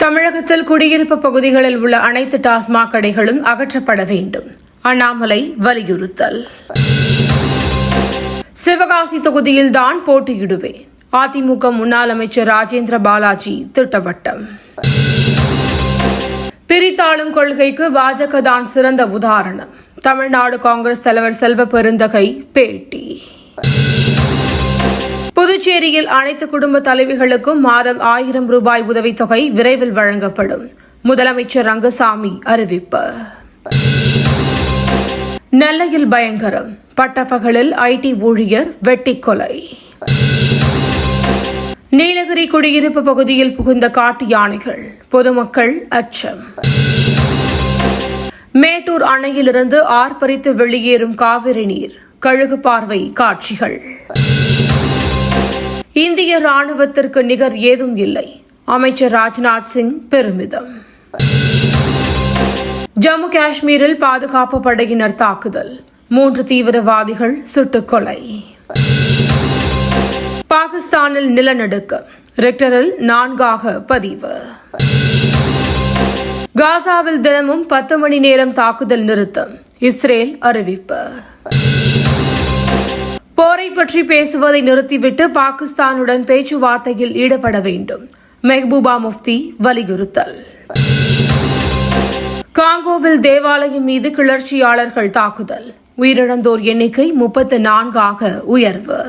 தமிழகத்தில் குடியிருப்பு பகுதிகளில் உள்ள அனைத்து டாஸ்மாக் கடைகளும் அகற்றப்பட வேண்டும். அண்ணாமலை வலியுறுத்தல். சிவகாசி தொகுதியில் தான் போட்டியிடுவேன். அதிமுக முன்னாள் அமைச்சர் ராஜேந்திர பாலாஜி திட்டவட்டம். பிரித்தாளும் கொள்கைக்கு பாஜக தான் சிறந்த உதாரணம். தமிழ்நாடு காங்கிரஸ் தலைவர் செல்வ பெருந்தகை பேட்டி. புதுச்சேரியில் அனைத்து குடும்ப தலைவிகளுக்கும் மாதம் 1000 ரூபாய் உதவித்தொகை விரைவில் வழங்கப்படும். முதலமைச்சர் ரங்கசாமி அறிவிப்பு. நெல்லையில் பயங்கரம். பட்டப்பகலில் ஐடி ஊழியர் வெட்டி கொலை. நீலகிரி குடியிருப்பு பகுதியில் புகுந்த காட்டு யானைகள். பொதுமக்கள் அச்சம். மேட்டூர் அணையிலிருந்து ஆர்ப்பரித்து வெளியேறும் காவிரி நீர். கழுகு பார்வை காட்சிகள். இந்திய ராணுவத்திற்கு நிகர் ஏதும் இல்லை. அமைச்சர் ராஜ்நாத் சிங் பெருமிதம். ஜம்மு காஷ்மீரில் பாதுகாப்பு படையினர் தாக்குதல். 3 தீவிரவாதிகள் சுட்டுக் கொலை. பாகிஸ்தானில் நிலநடுக்கம். ரிக்டரில் 4 பதிவு. காசாவில் தினமும் 10 மணி நேரம் தாக்குதல் நிறுத்தம். இஸ்ரேல் அறிவிப்பு. போரை பற்றி பேசுவதை நிறுத்திவிட்டு பாகிஸ்தானுடன் பேச்சுவார்த்தையில் ஈடுபட வேண்டும். மெஹ்பூபா முஃப்தி வலியுறுத்தல். காங்கோவில் தேவாலயம் மீது கிளர்ச்சியாளர்கள் தாக்குதல். உயிரிழந்தோர் எண்ணிக்கை 34 உயர்வு.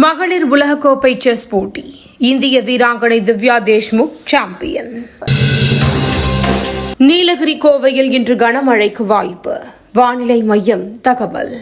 மகளிர் உலகக்கோப்பை செஸ் போட்டி. இந்திய வீராங்கனை திவ்யா தேஷ்முக் சாம்பியன். நீலகிரி கோவையில் இன்று கனமழைக்கு வாய்ப்பு. வானிலை மையம் தகவல்.